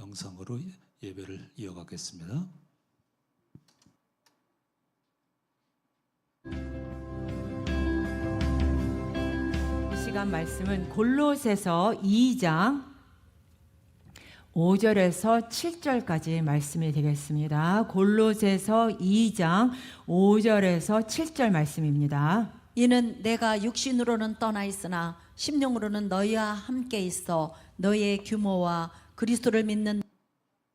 영상으로 예배를 이어가겠습니다. 이 시간 말씀은 골로새서 2장 5절에서 7절까지 말씀이 되겠습니다. 골로새서 2장 5절에서 7절 말씀입니다. 이는 내가 육신으로는 떠나 있으나 심령으로는 너희와 함께 있어 너희의 규모와 그리스도를 믿는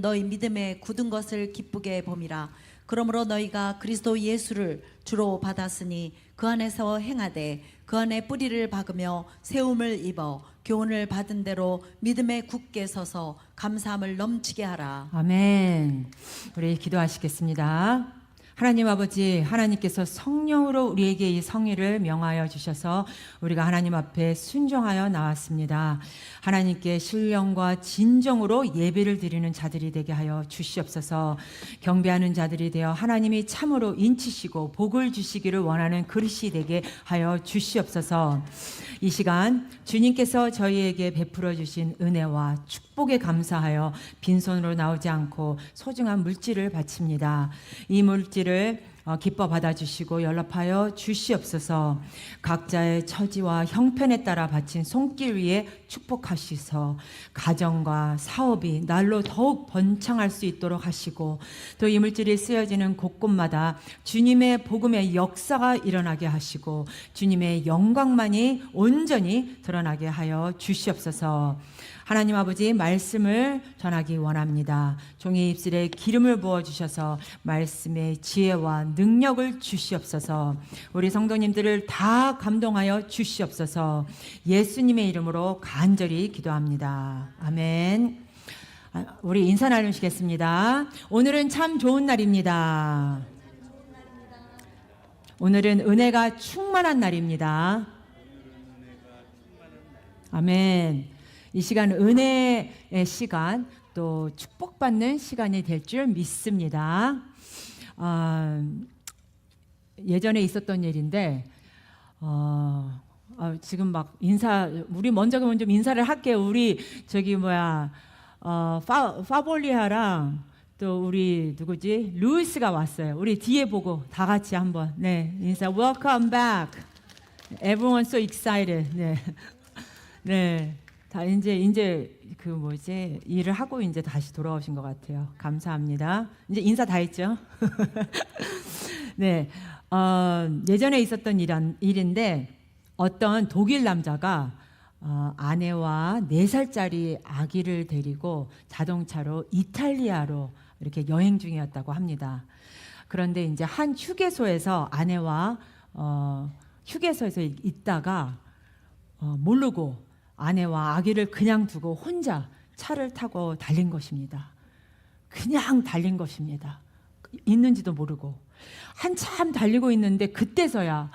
너희 믿음에 굳은 것을 기쁘게 봄이라. 그러므로 너희가 그리스도 예수를 주로 받았으니 그 안에서 행하되 그 안에 뿌리를 박으며 세움을 입어 교훈을 받은 대로 믿음에 굳게 서서 감사함을 넘치게 하라. 아멘. 우리 기도하시겠습니다. 하나님 아버지, 하나님께서 성령으로 우리에게 이 성의를 명하여 주셔서 우리가 하나님 앞에 순종하여 나왔습니다. 하나님께 신령과 진정으로 예배를 드리는 자들이 되게 하여 주시옵소서. 경배하는 자들이 되어 하나님이 참으로 인치시고 복을 주시기를 원하는 그릇이 되게 하여 주시옵소서. 이 시간 주님께서 저희에게 베풀어 주신 은혜와 축복에 감사하여 빈손으로 나오지 않고 소중한 물질을 바칩니다. 이 물질을 기뻐 받아주시고 연락하여 주시옵소서. 각자의 처지와 형편에 따라 바친 손길 위에 축복하시서 가정과 사업이 날로 더욱 번창할 수 있도록 하시고 또 이 물질이 쓰여지는 곳곳마다 주님의 복음의 역사가 일어나게 하시고 주님의 영광만이 온전히 드러나게 하여 주시옵소서. 하나님 아버지, 말씀을 전하기 원합니다. 종의 입술에 기름을 부어주셔서 말씀의 지혜와 능력을 주시옵소서. 우리 성도님들을 다 감동하여 주시옵소서. 예수님의 이름으로 간절히 기도합니다. 아멘. 우리 인사 나누시겠습니다. 오늘은 참 좋은 날입니다. 오늘은 은혜가 충만한 날입니다. 아멘. 이 시간 은혜의 시간, 또 축복받는 시간이 될 줄 믿습니다. 예전에 있었던 일인데 지금 막 우리 먼저 좀 인사를 할게요. 우리 파볼리아랑 또 우리 누구지? 루이스가 왔어요. 우리 뒤에 보고 다 같이 한번 인사. Welcome back. Everyone so excited. 네. 다 이제 일을 하고 이제 다시 돌아오신 것 같아요. 감사합니다. 이제 인사 다 했죠? 네. 예전에 있었던 일인데 어떤 독일 남자가 아내와 4살짜리 아기를 데리고 자동차로 이탈리아로 이렇게 여행 중이었다고 합니다. 그런데 이제 한 휴게소에서 아내와 휴게소에서 있다가 모르고 아내와 아기를 그냥 두고 혼자 차를 타고 달린 것입니다. 그냥 달린 것입니다. 있는지도 모르고. 한참 달리고 있는데 그때서야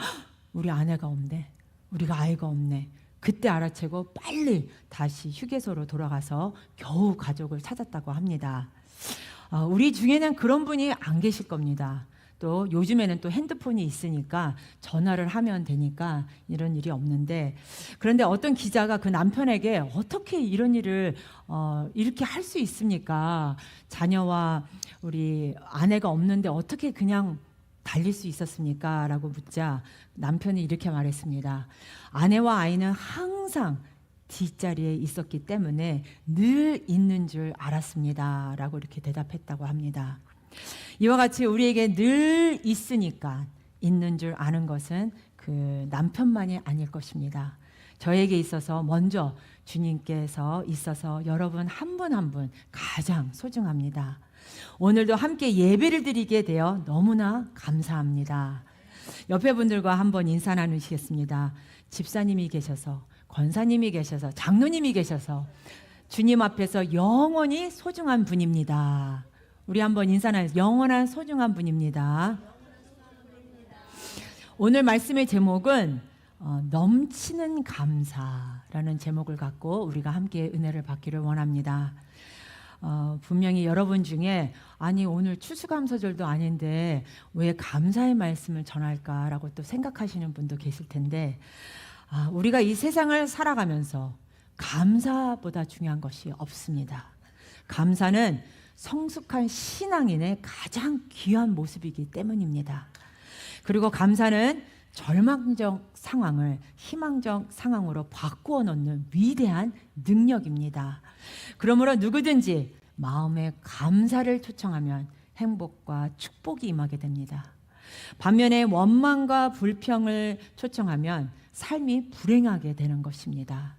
우리 아내가 없네. 우리가 아이가 없네. 그때 알아채고 빨리 다시 휴게소로 돌아가서 겨우 가족을 찾았다고 합니다. 우리 중에는 그런 분이 안 계실 겁니다. 또 요즘에는 또 핸드폰이 있으니까 전화를 하면 되니까 이런 일이 없는데, 그런데 어떤 기자가 그 남편에게 어떻게 이런 일을 이렇게 할 수 있습니까? 자녀와 우리 아내가 없는데 어떻게 그냥 달릴 수 있었습니까? 라고 묻자 남편이 이렇게 말했습니다. 아내와 아이는 항상 뒷자리에 있었기 때문에 늘 있는 줄 알았습니다. 라고 이렇게 대답했다고 합니다. 이와 같이 우리에게 늘 있으니까 있는 줄 아는 것은 그 남편만이 아닐 것입니다. 저에게 있어서 먼저 주님께서 있어서 여러분 한 분 한 분 가장 소중합니다. 오늘도 함께 예배를 드리게 되어 너무나 감사합니다. 옆에 분들과 한번 인사 나누시겠습니다. 집사님이 계셔서, 권사님이 계셔서, 장로님이 계셔서 주님 앞에서 영원히 소중한 분입니다. 우리 한번 인사 나누세요. 영원한 소중한 분입니다. 오늘 말씀의 제목은 넘치는 감사라는 제목을 갖고 우리가 함께 은혜를 받기를 원합니다. 분명히 여러분 중에 아니 오늘 추수감사절도 아닌데 왜 감사의 말씀을 전할까라고 또 생각하시는 분도 계실 텐데, 우리가 이 세상을 살아가면서 감사보다 중요한 것이 없습니다. 감사는 성숙한 신앙인의 가장 귀한 모습이기 때문입니다. 그리고 감사는 절망적 상황을 희망적 상황으로 바꾸어 놓는 위대한 능력입니다. 그러므로 누구든지 마음에 감사를 초청하면 행복과 축복이 임하게 됩니다. 반면에 원망과 불평을 초청하면 삶이 불행하게 되는 것입니다.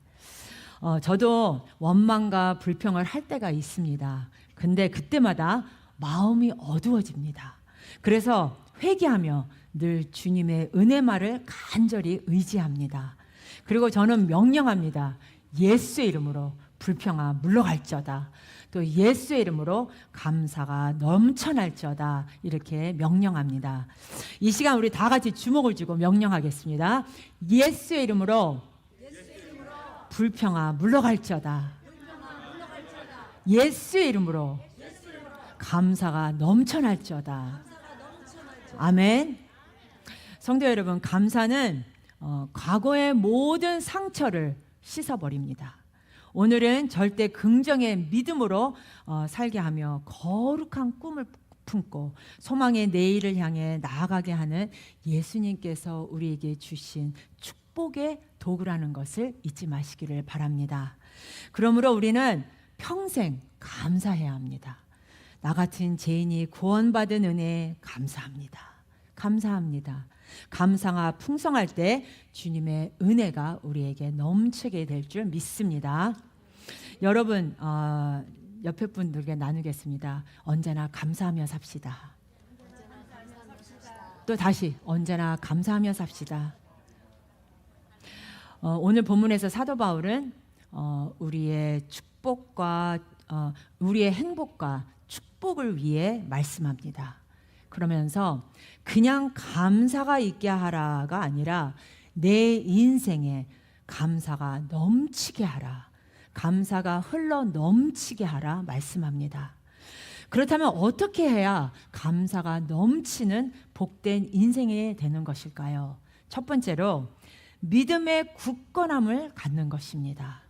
저도 원망과 불평을 할 때가 있습니다. 근데 그때마다 마음이 어두워집니다. 그래서 회개하며 늘 주님의 은혜만을 간절히 의지합니다. 그리고 저는 명령합니다. 예수의 이름으로 불평아 물러갈지어다. 또 예수의 이름으로 감사가 넘쳐날지어다. 이렇게 명령합니다. 이 시간 우리 다 같이 주목을 주고 명령하겠습니다. 예수의 이름으로 불평아 물러갈지어다. 예수의 이름으로 감사가 넘쳐날지어다. 아멘. 성도 여러분, 감사는 과거의 모든 상처를 씻어버립니다. 오늘은 절대 긍정의 믿음으로 살게 하며 거룩한 꿈을 품고 소망의 내일을 향해 나아가게 하는 예수님께서 우리에게 주신 축복의 도구라는 것을 잊지 마시기를 바랍니다. 그러므로 우리는 평생 감사해야 합니다. 나 같은 죄인이 구원받은 은혜에 감사합니다. 감사합니다. 감사가 풍성할 때 주님의 은혜가 우리에게 넘치게 될 줄 믿습니다. 여러분, 옆에 분들에게 나누겠습니다. 언제나 감사하며 삽시다. 또 다시 언제나 감사하며 삽시다. 오늘 본문에서 사도 바울은 우리의 축복과 우리의 행복과 축복을 위해 말씀합니다. 그러면서 그냥 감사가 있게 하라가 아니라 내 인생에 감사가 넘치게 하라, 감사가 흘러 넘치게 하라 말씀합니다. 그렇다면 어떻게 해야 감사가 넘치는 복된 인생이 되는 것일까요? 첫 번째로 믿음의 굳건함을 갖는 것입니다.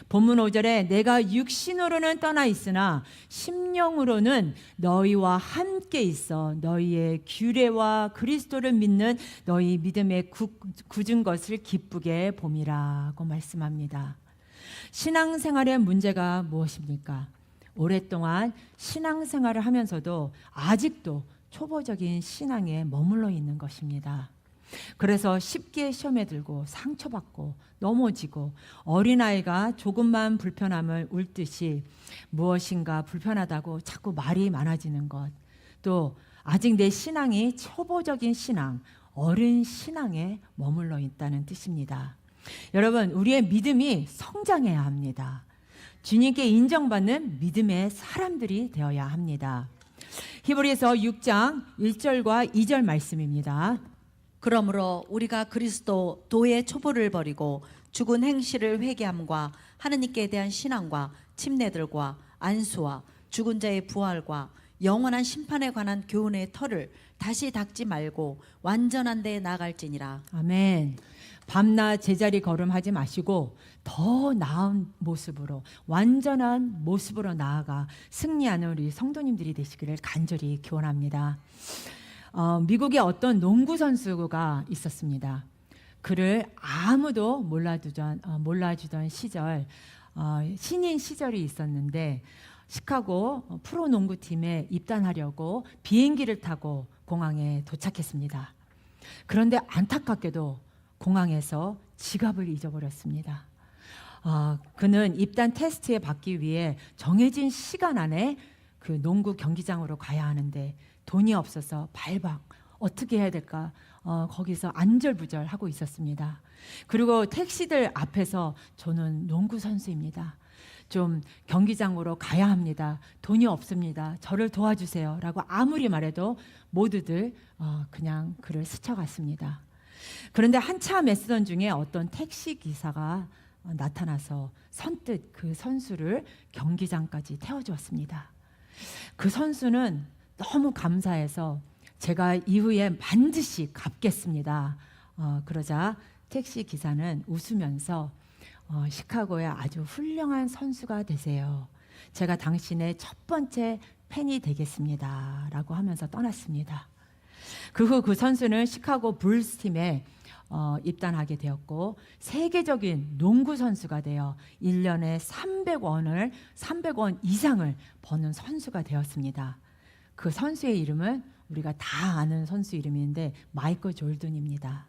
본문 5절에 내가 육신으로는 떠나 있으나 심령으로는 너희와 함께 있어 너희의 규례와 그리스도를 믿는 너희 믿음에 굳은 것을 기쁘게 봄이라고 말씀합니다. 신앙생활의 문제가 무엇입니까? 오랫동안 신앙생활을 하면서도 아직도 초보적인 신앙에 머물러 있는 것입니다. 그래서 쉽게 시험에 들고 상처받고 넘어지고 어린아이가 조금만 불편함을 울듯이 무엇인가 불편하다고 자꾸 말이 많아지는 것, 또 아직 내 신앙이 초보적인 신앙, 어린 신앙에 머물러 있다는 뜻입니다. 여러분, 우리의 믿음이 성장해야 합니다. 주님께 인정받는 믿음의 사람들이 되어야 합니다. 히브리서 6장 1절과 2절 말씀입니다. 그러므로 우리가 그리스도 도의 초보를 버리고 죽은 행실을 회개함과 하느님께 대한 신앙과 침례들과 안수와 죽은 자의 부활과 영원한 심판에 관한 교훈의 털을 다시 닦지 말고 완전한 데에 나갈지니라. 아멘. 밤낮 제자리 걸음하지 마시고 더 나은 모습으로, 완전한 모습으로 나아가 승리하는 우리 성도님들이 되시기를 간절히 기원합니다. 미국에 어떤 농구 선수가 있었습니다. 그를 아무도 몰라주던 시절, 신인 시절이 있었는데 시카고 프로농구팀에 입단하려고 비행기를 타고 공항에 도착했습니다. 그런데 안타깝게도 공항에서 지갑을 잊어버렸습니다. 그는 입단 테스트에 받기 위해 정해진 시간 안에 그 농구 경기장으로 가야 하는데 돈이 없어서 발박, 어떻게 해야 될까 거기서 안절부절하고 있었습니다. 그리고 택시들 앞에서 저는 농구 선수입니다. 좀 경기장으로 가야 합니다. 돈이 없습니다. 저를 도와주세요 라고 아무리 말해도 모두들 그냥 그를 스쳐갔습니다. 그런데 한참 애쓰던 중에 어떤 택시 기사가 나타나서 선뜻 그 선수를 경기장까지 태워주었습니다. 그 선수는 너무 감사해서 제가 이후에 반드시 갚겠습니다. 그러자 택시 기사는 웃으면서 시카고의 아주 훌륭한 선수가 되세요. 제가 당신의 첫 번째 팬이 되겠습니다. 라고 하면서 떠났습니다. 그 후 그 선수는 시카고 불스 팀에 입단하게 되었고 세계적인 농구 선수가 되어 1년에 300원 이상을 버는 선수가 되었습니다. 그 선수의 이름은 우리가 다 아는 선수 이름인데 마이클 jordan입니다.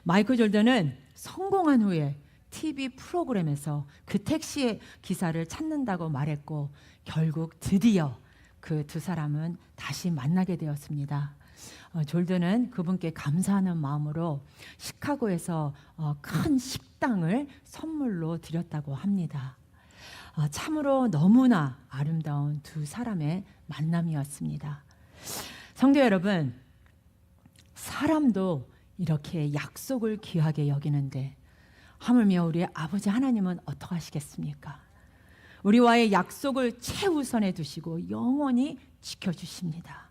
마이클 jordan은 성공한 후에 TV 프로그램에서 그 택시 기사를 찾는다고 말했고 결국 드디어 그 두 사람은 다시 만나게 되었습니다. 졸든은 그분께 감사하는 마음으로 시카고에서 큰 식당을 선물로 드렸다고 합니다. 참으로 너무나 아름다운 두 사람의 만남이었습니다. 성도 여러분, 사람도 이렇게 약속을 귀하게 여기는데 하물며 우리 아버지 하나님은 어떡하시겠습니까? 우리와의 약속을 최우선에 두시고 영원히 지켜주십니다.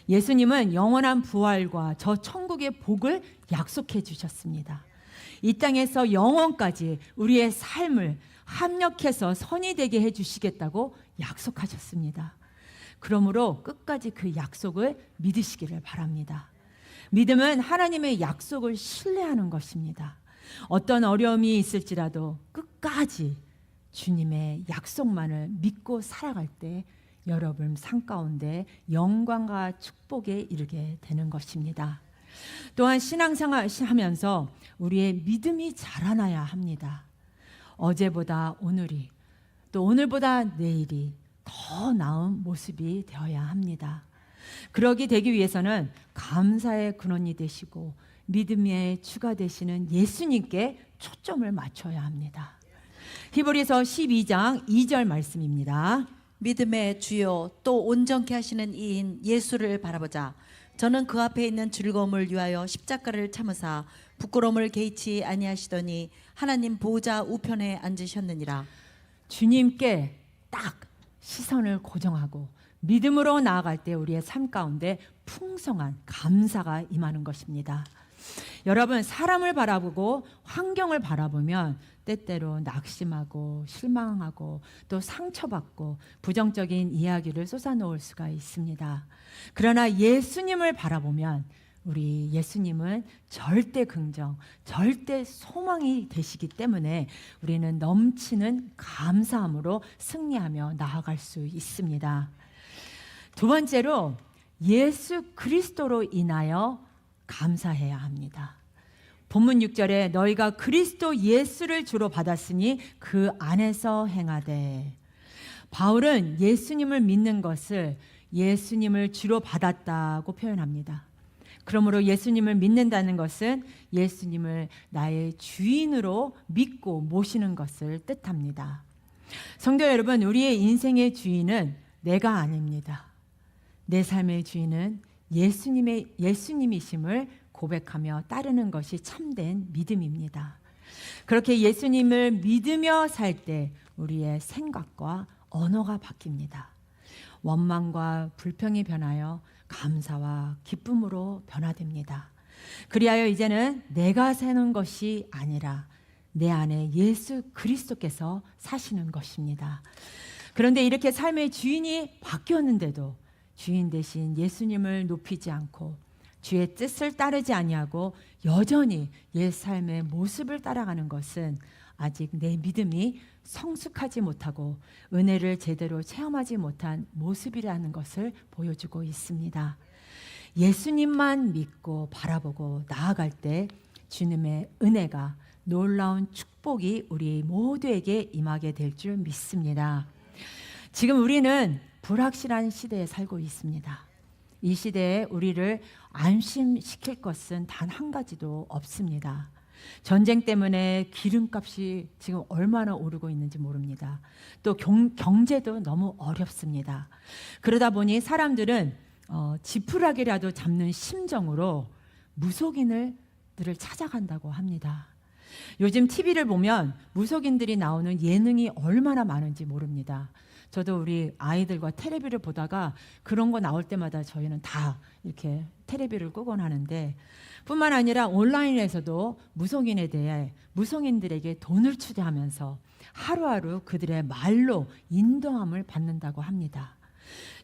예수님은 영원한 부활과 저 천국의 복을 약속해 주셨습니다. 이 땅에서 영원까지 우리의 삶을 합력해서 선이 되게 해주시겠다고 약속하셨습니다. 그러므로 끝까지 그 약속을 믿으시기를 바랍니다. 믿음은 하나님의 약속을 신뢰하는 것입니다. 어떤 어려움이 있을지라도 끝까지 주님의 약속만을 믿고 살아갈 때 여러분 삶 가운데 영광과 축복에 이르게 되는 것입니다. 또한 신앙생활 하면서 우리의 믿음이 자라나야 합니다. 어제보다 오늘이 또 오늘보다 내일이 더 나은 모습이 되어야 합니다. 그러기 되기 위해서는 감사의 근원이 되시고 믿음의 주가 되시는 예수님께 초점을 맞춰야 합니다. 히브리서 12장 2절 말씀입니다. 믿음의 주요 또 온전케 하시는 이인 예수를 바라보자. 저는 그 앞에 있는 즐거움을 위하여 십자가를 참으사 부끄러움을 개의치 아니하시더니 하나님 보좌 우편에 앉으셨느니라. 주님께 딱 시선을 고정하고 믿음으로 나아갈 때 우리의 삶 가운데 풍성한 감사가 임하는 것입니다. 여러분, 사람을 바라보고 환경을 바라보면 때때로 낙심하고 실망하고 또 상처받고 부정적인 이야기를 쏟아놓을 수가 있습니다. 그러나 예수님을 바라보면 우리 예수님은 절대 긍정, 절대 소망이 되시기 때문에 우리는 넘치는 감사함으로 승리하며 나아갈 수 있습니다. 두 번째로 예수 그리스도로 인하여 감사해야 합니다. 본문 6절에 너희가 그리스도 예수를 주로 받았으니 그 안에서 행하되. 바울은 예수님을 믿는 것을 예수님을 주로 받았다고 표현합니다. 그러므로 예수님을 믿는다는 것은 예수님을 나의 주인으로 믿고 모시는 것을 뜻합니다. 성도 여러분, 우리의 인생의 주인은 내가 아닙니다. 내 삶의 주인은 예수님이심을 고백하며 따르는 것이 참된 믿음입니다. 그렇게 예수님을 믿으며 살 때 우리의 생각과 언어가 바뀝니다. 원망과 불평이 변하여 감사와 기쁨으로 변화됩니다. 그리하여 이제는 내가 사는 것이 아니라 내 안에 예수 그리스도께서 사시는 것입니다. 그런데 이렇게 삶의 주인이 바뀌었는데도 주인 대신 예수님을 높이지 않고 주의 뜻을 따르지 아니하고 여전히 옛 삶의 모습을 따라가는 것은 아직 내 믿음이 성숙하지 못하고 은혜를 제대로 체험하지 못한 모습이라는 것을 보여주고 있습니다. 예수님만 믿고 바라보고 나아갈 때 주님의 은혜가 놀라운 축복이 우리 모두에게 임하게 될 줄 믿습니다. 지금 우리는 불확실한 시대에 살고 있습니다. 이 시대에 우리를 안심시킬 것은 단 한 가지도 없습니다. 전쟁 때문에 기름값이 지금 얼마나 오르고 있는지 모릅니다. 또 경제도 너무 어렵습니다. 그러다 보니 사람들은 지푸라기라도 잡는 심정으로 무속인들을 찾아간다고 합니다. 요즘 TV를 보면 무속인들이 나오는 예능이 얼마나 많은지 모릅니다. 저도 우리 아이들과 테레비를 보다가 그런 거 나올 때마다 저희는 다 이렇게 테레비를 끄곤 하는데, 뿐만 아니라 온라인에서도 무속인에 대해 무속인들에게 돈을 추대하면서 하루하루 그들의 말로 인도함을 받는다고 합니다.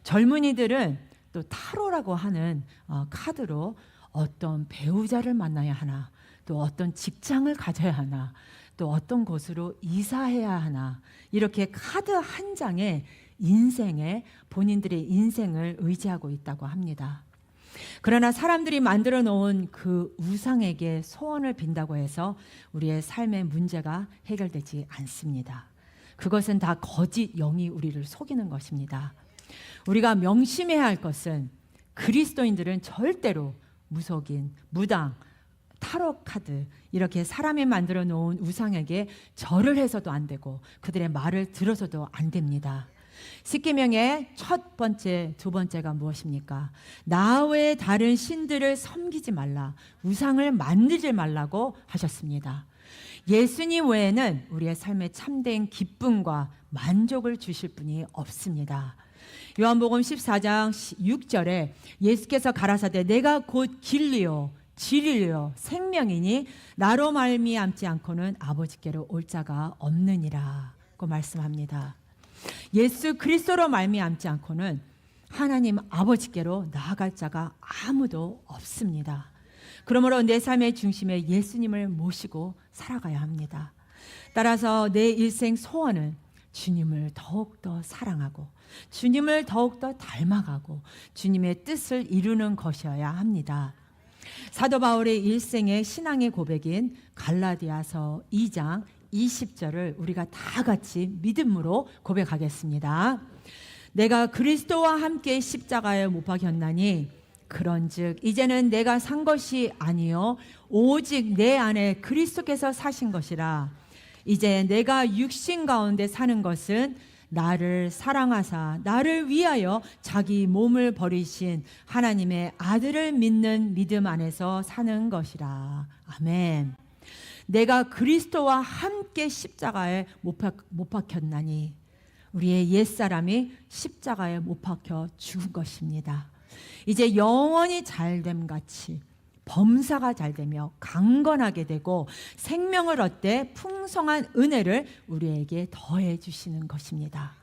젊은이들은 또 타로라고 하는 카드로 어떤 배우자를 만나야 하나, 또 어떤 직장을 가져야 하나, 또 어떤 곳으로 이사해야 하나, 이렇게 카드 한 장에 본인들의 인생을 의지하고 있다고 합니다. 그러나 사람들이 만들어 놓은 그 우상에게 소원을 빈다고 해서 우리의 삶의 문제가 해결되지 않습니다. 그것은 다 거짓 영이 우리를 속이는 것입니다. 우리가 명심해야 할 것은 그리스도인들은 절대로 무속인, 무당, 타로 카드, 이렇게 사람이 만들어 놓은 우상에게 절을 해서도 안 되고 그들의 말을 들어서도 안 됩니다. 십계명의 첫 번째, 두 번째가 무엇입니까? 나 외에 다른 신들을 섬기지 말라, 우상을 만들지 말라고 하셨습니다. 예수님 외에는 우리의 삶에 참된 기쁨과 만족을 주실 분이 없습니다. 요한복음 14장 6절에 예수께서 가라사대 내가 곧 길리요 진리요 생명이니 나로 말미암지 않고는 아버지께로 올 자가 없느니라고 말씀합니다. 예수 그리스도로 말미암지 않고는 하나님 아버지께로 나아갈 자가 아무도 없습니다. 그러므로 내 삶의 중심에 예수님을 모시고 살아가야 합니다. 따라서 내 일생 소원은 주님을 더욱더 사랑하고 주님을 더욱더 닮아가고 주님의 뜻을 이루는 것이어야 합니다. 사도 바울의 일생의 신앙의 고백인 갈라디아서 2장 20절을 우리가 다 같이 믿음으로 고백하겠습니다. 내가 그리스도와 함께 십자가에 못 박혔나니 그런즉 이제는 내가 산 것이 아니요 오직 내 안에 그리스도께서 사신 것이라. 이제 내가 육신 가운데 사는 것은 나를 사랑하사 나를 위하여 자기 몸을 버리신 하나님의 아들을 믿는 믿음 안에서 사는 것이라. 아멘. 내가 그리스도와 함께 십자가에 못 박혔나니, 우리의 옛사람이 십자가에 못 박혀 죽은 것입니다. 이제 영원히 잘됨 같이 범사가 잘되며 강건하게 되고 생명을 얻되 풍성한 은혜를 우리에게 더해 주시는 것입니다.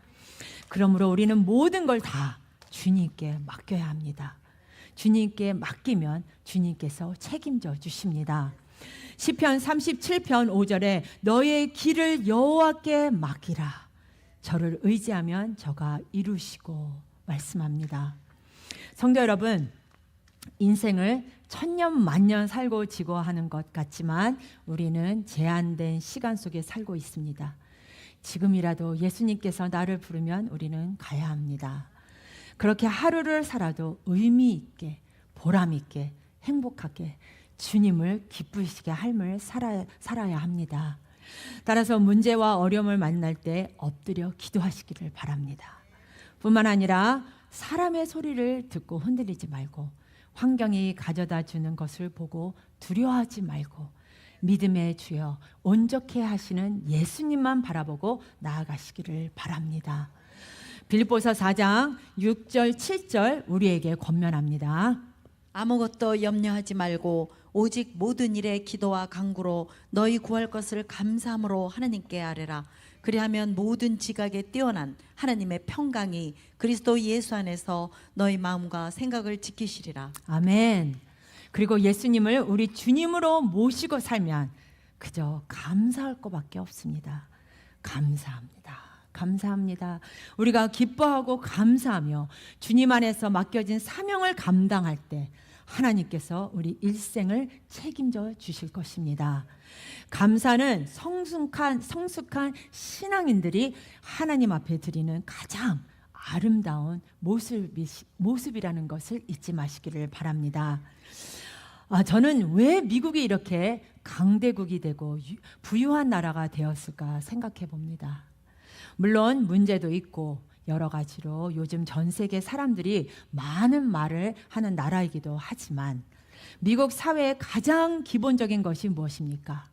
그러므로 우리는 모든 걸 다 주님께 맡겨야 합니다. 주님께 맡기면 주님께서 책임져 주십니다. 시편 37편 5절에 너의 길을 여호와께 맡기라. 저를 의지하면 저가 이루시고 말씀합니다. 성도 여러분, 인생을 천년 만년 살고 지고 하는 것 같지만 우리는 제한된 시간 속에 살고 있습니다. 지금이라도 예수님께서 나를 부르면 우리는 가야 합니다. 그렇게 하루를 살아도 의미 있게, 보람 있게, 행복하게 주님을 기쁘시게 삶을 살아야 합니다. 따라서 문제와 어려움을 만날 때 엎드려 기도하시기를 바랍니다. 뿐만 아니라 사람의 소리를 듣고 흔들리지 말고 환경이 가져다 주는 것을 보고 두려워하지 말고 믿음의 주여 온전케 하시는 예수님만 바라보고 나아가시기를 바랍니다. 빌립보서 4장 6절 7절 우리에게 권면합니다. 아무것도 염려하지 말고 오직 모든 일에 기도와 간구로 너희 구할 것을 감사함으로 하나님께 아뢰라. 그리하면 모든 지각에 뛰어난 하나님의 평강이 그리스도 예수 안에서 너희 마음과 생각을 지키시리라. 아멘. 그리고 예수님을 우리 주님으로 모시고 살면 그저 감사할 것밖에 없습니다. 감사합니다. 감사합니다. 우리가 기뻐하고 감사하며 주님 안에서 맡겨진 사명을 감당할 때 하나님께서 우리 일생을 책임져 주실 것입니다. 감사는 성숙한 신앙인들이 하나님 앞에 드리는 가장 아름다운 모습이라는 것을 잊지 마시기를 바랍니다. 저는 왜 미국이 이렇게 강대국이 되고 부유한 나라가 되었을까 생각해 봅니다. 물론 문제도 있고 여러 가지로 요즘 전 세계 사람들이 많은 말을 하는 나라이기도 하지만 미국 사회의 가장 기본적인 것이 무엇입니까?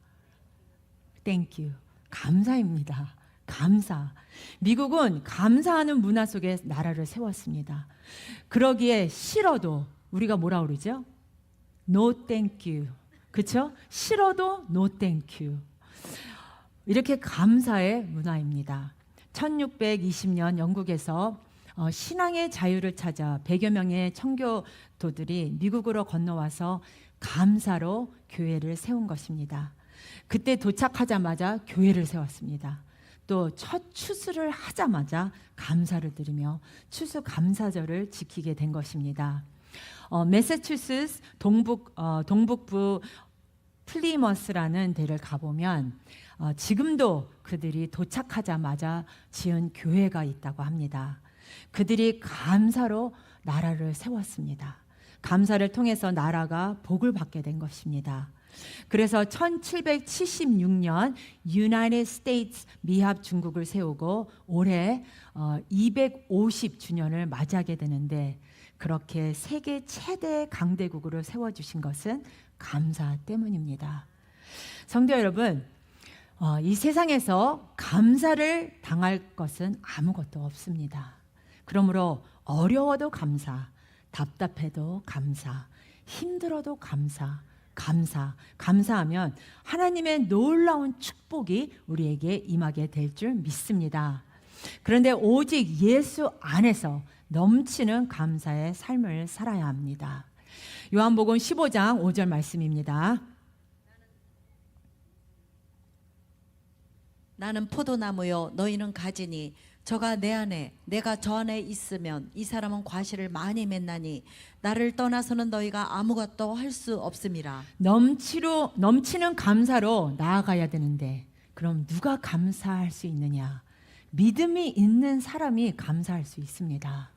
땡큐. 감사입니다. 감사. 미국은 감사하는 문화 속에 나라를 세웠습니다. 그러기에 싫어도 우리가 뭐라 그러죠? No thank you. 그렇죠? 싫어도 no thank you. 이렇게 감사의 문화입니다. 1620년 영국에서 신앙의 자유를 찾아 100여 명의 청교도들이 미국으로 건너와서 감사로 교회를 세운 것입니다. 그때 도착하자마자 교회를 세웠습니다. 또 첫 추수를 하자마자 감사를 드리며 추수감사절을 지키게 된 것입니다. 매사추세츠 동북부 플리머스라는 데를 가보면 지금도 그들이 도착하자마자 지은 교회가 있다고 합니다. 그들이 감사로 나라를 세웠습니다. 감사를 통해서 나라가 복을 받게 된 것입니다. 그래서 1776년 유나이티드 스테이츠 미합 중국을 세우고 올해 250주년을 맞이하게 되는데, 그렇게 세계 최대 강대국으로 세워주신 것은 감사 때문입니다. 성도 여러분, 이 세상에서 감사를 당할 것은 아무것도 없습니다. 그러므로 어려워도 감사, 답답해도 감사, 힘들어도 감사하면 하나님의 놀라운 축복이 우리에게 임하게 될 줄 믿습니다. 그런데 오직 예수 안에서 넘치는 감사의 삶을 살아야 합니다. 요한복음 15장 5절 말씀입니다. 나는 포도나무요 너희는 가지니 저가 내 안에 내가 저 안에 있으면 이 사람은 과실을 많이 맺나니 나를 떠나서는 너희가 아무것도 할 수 없음이라. 넘치는 감사로 나아가야 되는데, 그럼 누가 감사할 수 있느냐? 믿음이 있는 사람이 감사할 수 있습니다.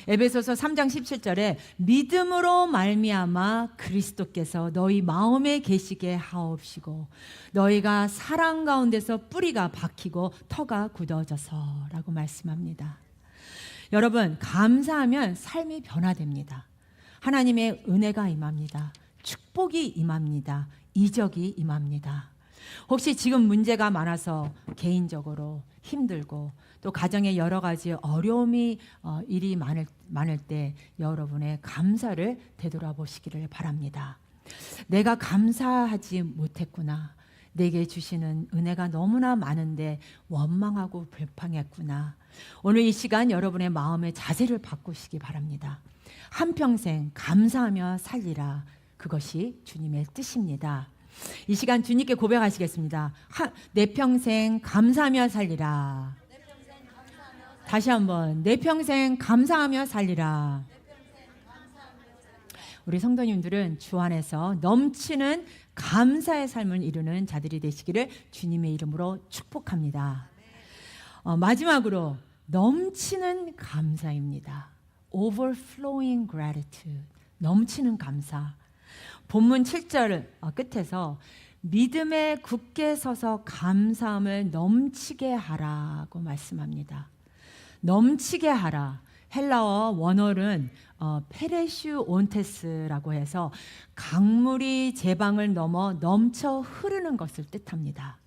에베소서 3장 17절에 믿음으로 말미암아 그리스도께서 너희 마음에 계시게 하옵시고 너희가 사랑 가운데서 뿌리가 박히고 터가 굳어져서라고 말씀합니다. 여러분, 감사하면 삶이 변화됩니다. 하나님의 은혜가 임합니다. 축복이 임합니다. 이적이 임합니다. 혹시 지금 문제가 많아서 개인적으로 힘들고 또 가정에 여러 가지 어려움이 일이 많을 때 여러분의 감사를 되돌아보시기를 바랍니다. 내가 감사하지 못했구나. 내게 주시는 은혜가 너무나 많은데 원망하고 불평했구나. 오늘 이 시간 여러분의 마음의 자세를 바꾸시기 바랍니다. 한평생 감사하며 살리라. 그것이 주님의 뜻입니다. 이 시간 주님께 고백하시겠습니다. 내 평생 감사하며 살리라. 다시 한번, 내 평생 감사하며 살리라. 우리 성도님들은 주 안에서 넘치는 감사의 삶을 이루는 자들이 되시기를 주님의 이름으로 축복합니다. 마지막으로 넘치는 감사입니다. Overflowing gratitude. 넘치는 감사. 본문 7절 끝에서 믿음에 굳게 서서 감사함을 넘치게 하라고 말씀합니다. 넘치게 하라. 헬라어 원어는 페레슈 온테스라고 해서 강물이 제방을 넘어 넘쳐 흐르는 것을 뜻합니다.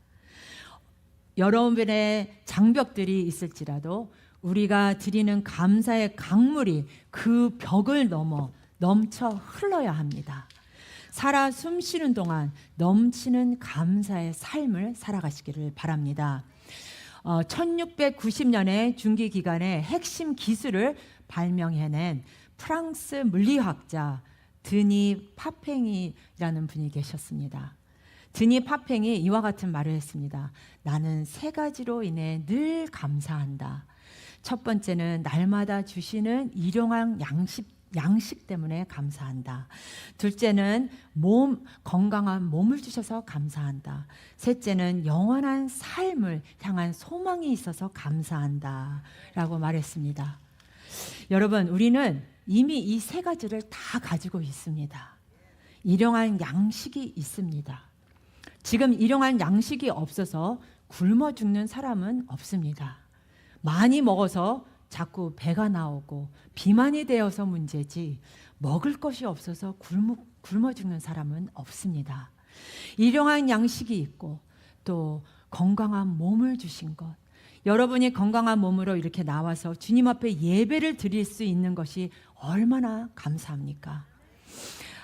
여러분의 장벽들이 있을지라도 우리가 드리는 감사의 강물이 그 벽을 넘어 넘쳐 흘러야 합니다. 살아 숨쉬는 동안 넘치는 감사의 삶을 살아가시기를 바랍니다. 1690년에 중기 기간에 핵심 기술을 발명해낸 프랑스 물리학자 드니 파팽이라는 분이 계셨습니다. 드니 파팽이 이와 같은 말을 했습니다. 나는 세 가지로 인해 늘 감사한다. 첫 번째는 날마다 주시는 일용할 양식 때문에 감사한다. 둘째는 건강한 몸을 주셔서 감사한다. 셋째는 영원한 삶을 향한 소망이 있어서 감사한다. 라고 말했습니다. 여러분, 우리는 이미 이 세 가지를 다 가지고 있습니다. 일용할 양식이 있습니다. 지금 일용할 양식이 없어서 굶어 죽는 사람은 없습니다. 많이 먹어서 자꾸 배가 나오고 비만이 되어서 문제지 먹을 것이 없어서 굶어 죽는 사람은 없습니다. 일용할 양식이 있고 또 건강한 몸을 주신 것, 여러분이 건강한 몸으로 이렇게 나와서 주님 앞에 예배를 드릴 수 있는 것이 얼마나 감사합니까?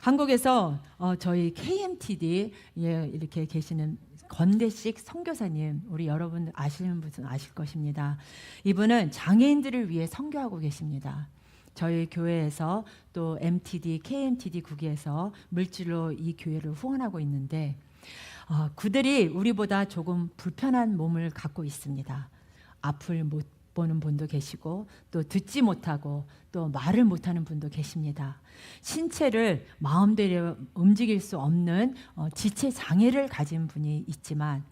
한국에서 저희 KMTD 이렇게 계시는 건대식 선교사님, 우리 여러분 아시는 분은 아실 것입니다. 이분은 장애인들을 위해 선교하고 계십니다. 저희 교회에서 또 MTD, KMTD 국에서 물질로 이 교회를 후원하고 있는데 그들이 우리보다 조금 불편한 몸을 갖고 있습니다. 앞을 못 보는 분도 계시고 또 듣지 못하고 또 말을 못하는 분도 계십니다. 신체를 마음대로 움직일 수 없는 지체 장애를 가진 분이 있지만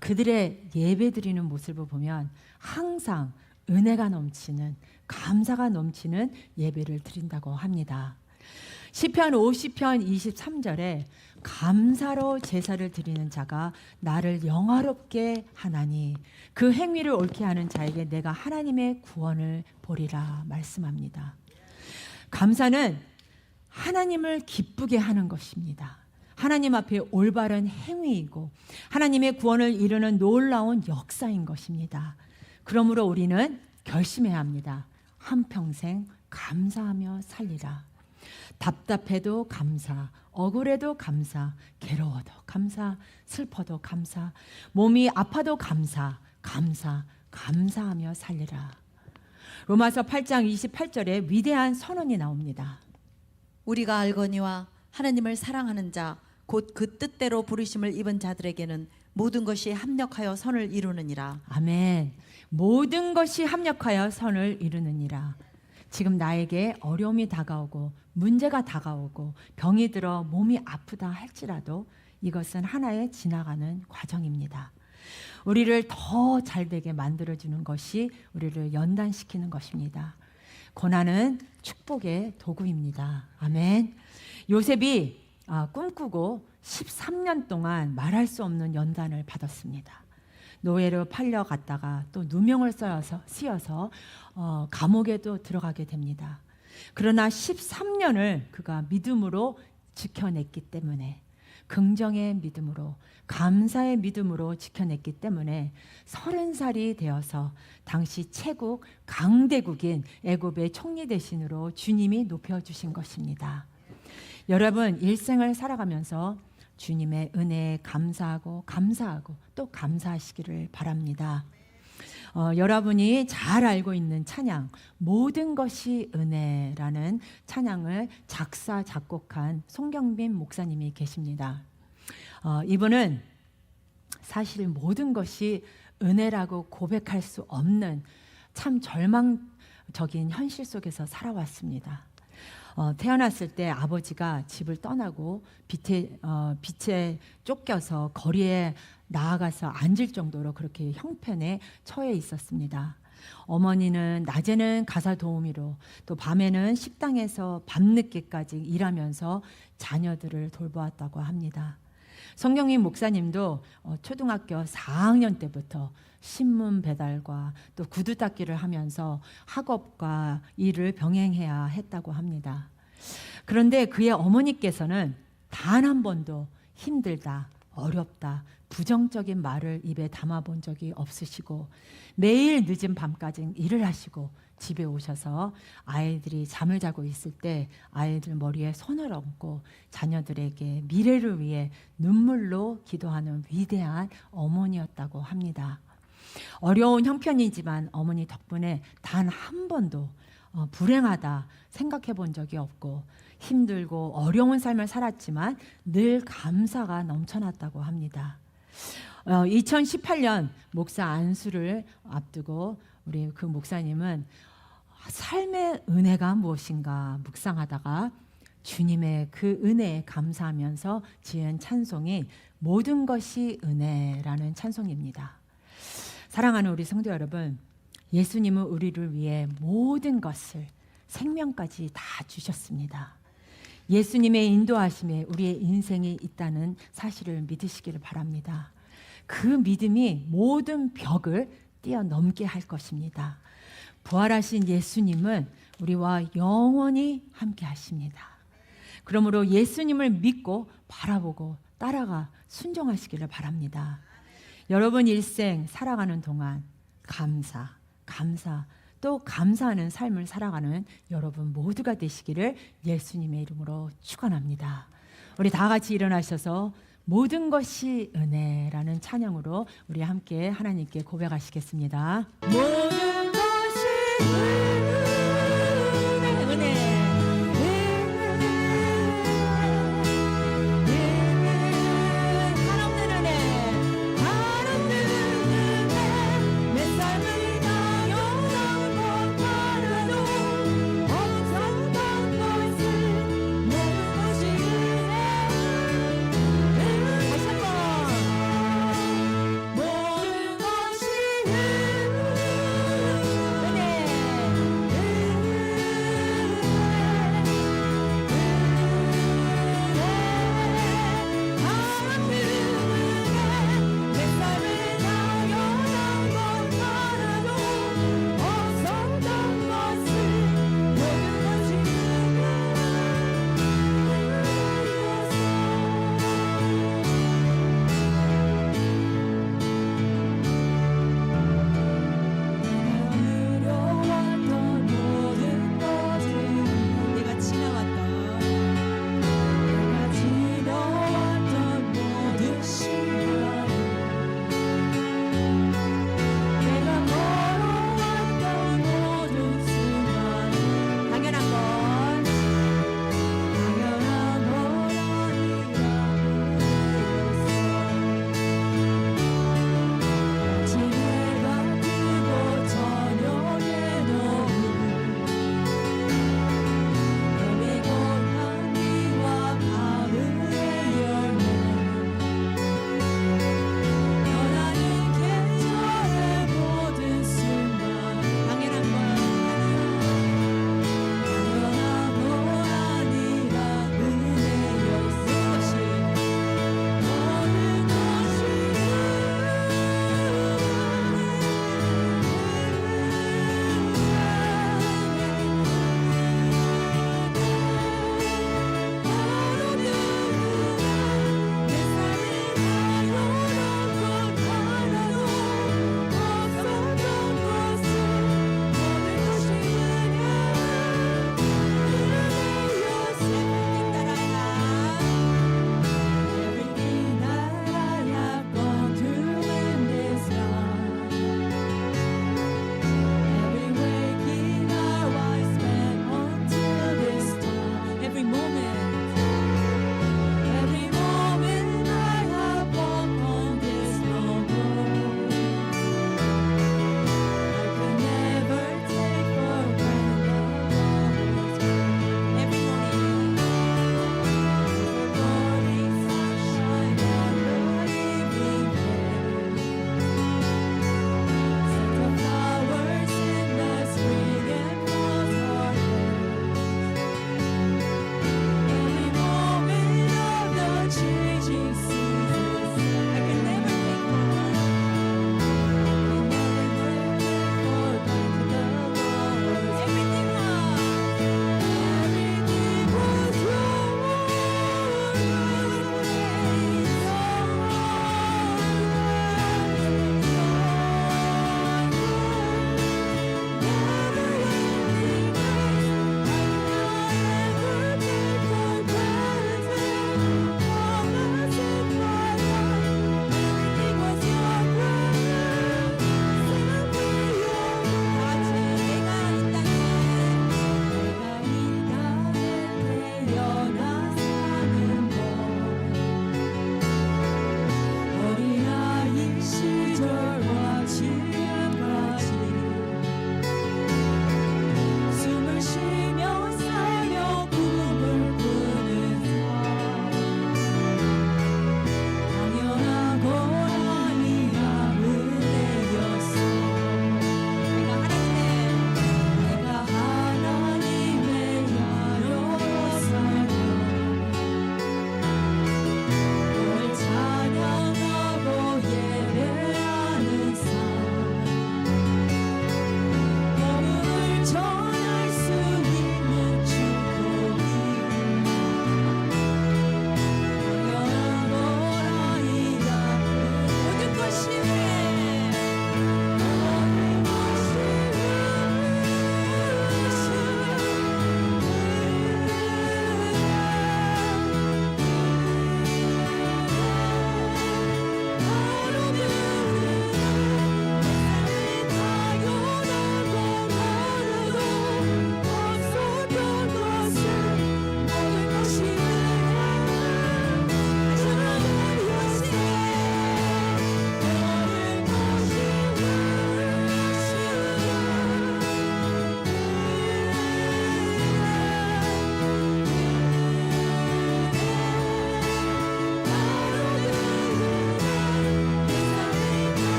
그들의 예배드리는 모습을 보면 항상 은혜가 넘치는, 감사가 넘치는 예배를 드린다고 합니다. 시편 50편 23절에 감사로 제사를 드리는 자가 나를 영화롭게 하나니 그 행위를 옳게 하는 자에게 내가 하나님의 구원을 보리라 말씀합니다. 감사는 하나님을 기쁘게 하는 것입니다. 하나님 앞에 올바른 행위이고 하나님의 구원을 이루는 놀라운 역사인 것입니다. 그러므로 우리는 결심해야 합니다. 한평생 감사하며 살리라. 답답해도 감사, 억울해도 감사, 괴로워도 감사, 슬퍼도 감사, 몸이 아파도 감사, 감사하며 살리라. 로마서 8장 28절에 위대한 선언이 나옵니다. 우리가 알거니와 하나님을 사랑하는 자 곧 그 뜻대로 부르심을 입은 자들에게는 모든 것이 합력하여 선을 이루느니라. 아멘. 모든 것이 합력하여 선을 이루느니라. 지금 나에게 어려움이 다가오고 문제가 다가오고 병이 들어 몸이 아프다 할지라도 이것은 하나의 지나가는 과정입니다. 우리를 더 잘되게 만들어주는 것이 우리를 연단시키는 것입니다. 고난은 축복의 도구입니다. 아멘. 요셉이 꿈꾸고 13년 동안 말할 수 없는 연단을 받았습니다. 노예로 팔려갔다가 또 누명을 씌어서 감옥에도 들어가게 됩니다. 그러나 13년을 그가 믿음으로 지켜냈기 때문에, 긍정의 믿음으로, 감사의 믿음으로 지켜냈기 때문에 30살이 되어서 당시 최국 강대국인 애굽의 총리 대신으로 주님이 높여주신 것입니다. 여러분, 일생을 살아가면서 주님의 은혜에 감사하고 또 감사하시기를 바랍니다. 여러분이 잘 알고 있는 찬양, 모든 것이 은혜라는 찬양을 작사 작곡한 송경빈 목사님이 계십니다. 이분은 사실 모든 것이 은혜라고 고백할 수 없는 참 절망적인 현실 속에서 살아왔습니다. 태어났을 때 아버지가 집을 떠나고 빛에 쫓겨서 거리에 나아가서 앉을 정도로 그렇게 형편에 처해 있었습니다. 어머니는 낮에는 가사 도우미로 또 밤에는 식당에서 밤늦게까지 일하면서 자녀들을 돌보았다고 합니다. 성경인 목사님도 초등학교 4학년 때부터 신문 배달과 또 구두 닦기를 하면서 학업과 일을 병행해야 했다고 합니다. 그런데 그의 어머니께서는 단 한 번도 힘들다, 어렵다, 부정적인 말을 입에 담아본 적이 없으시고 매일 늦은 밤까지 일을 하시고 집에 오셔서 아이들이 잠을 자고 있을 때 아이들 머리에 손을 얹고 자녀들에게 미래를 위해 눈물로 기도하는 위대한 어머니였다고 합니다. 어려운 형편이지만 어머니 덕분에 단 한 번도 불행하다 생각해 본 적이 없고 힘들고 어려운 삶을 살았지만 늘 감사가 넘쳐났다고 합니다. 2018년 목사 안수를 앞두고 우리 그 목사님은 삶의 은혜가 무엇인가 묵상하다가 주님의 그 은혜에 감사하면서 지은 찬송이 모든 것이 은혜라는 찬송입니다. 사랑하는 우리 성도 여러분, 예수님은 우리를 위해 모든 것을, 생명까지 다 주셨습니다. 예수님의 인도하심에 우리의 인생이 있다는 사실을 믿으시기를 바랍니다. 그 믿음이 모든 벽을 뛰어넘게 할 것입니다. 부활하신 예수님은 우리와 영원히 함께 하십니다. 그러므로 예수님을 믿고 바라보고 따라가 순종하시기를 바랍니다. 여러분 일생 살아가는 동안 감사, 또 감사하는 삶을 살아가는 여러분 모두가 되시기를 예수님의 이름으로 축원합니다. 우리 다 같이 일어나셔서 모든 것이 은혜라는 찬양으로 우리 함께 하나님께 고백하시겠습니다. 모든 것이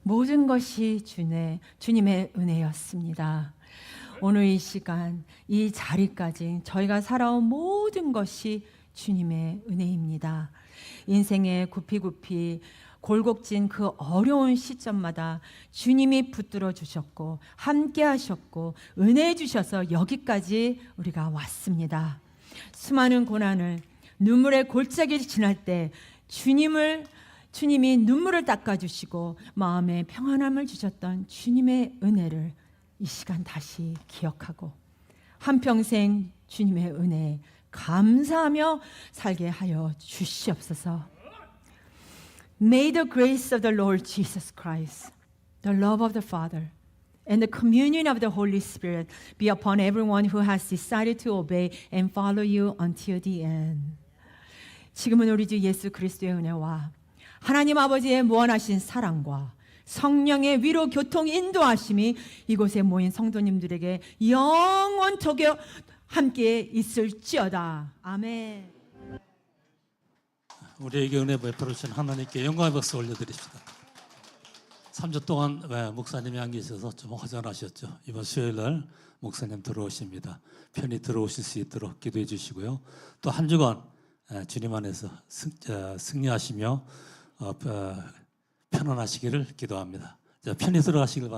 모든 것이 주님의 은혜였습니다. 오늘 이 시간, 이 자리까지 저희가 살아온 모든 것이 주님의 은혜입니다. 인생의 구피구피 골곡진 그 어려운 시점마다 주님이 붙들어 주셨고 함께 하셨고 은혜 주셔서 여기까지 우리가 왔습니다. 수많은 고난을 눈물의 골짜기를 지날 때 주님이 눈물을 닦아주시고 마음에 평안함을 주셨던 주님의 은혜를 이 시간 다시 기억하고 한평생 주님의 은혜에 감사하며 살게 하여 주시옵소서. May the grace of the Lord Jesus Christ, the love of the Father, and the communion of the Holy Spirit be upon everyone who has decided to obey and follow you until the end. 지금은 우리 주 예수 그리스도의 은혜와 하나님 아버지의 무한하신 사랑과 성령의 위로 교통 인도하심이 이곳에 모인 성도님들에게 영원토록 함께 있을지어다. 아멘. 우리에게 은혜 베풀어 주신 하나님께 영광의 박수 올려드립시다. 3주 동안 목사님이 안 계셔서 좀 허전하셨죠. 이번 수요일 날 목사님 들어오십니다. 편히 들어오실 수 있도록 기도해 주시고요. 또 한 주간 주님 안에서 승리하시며 편안하시기를 기도합니다. 편히 들어가시길 바랍니다.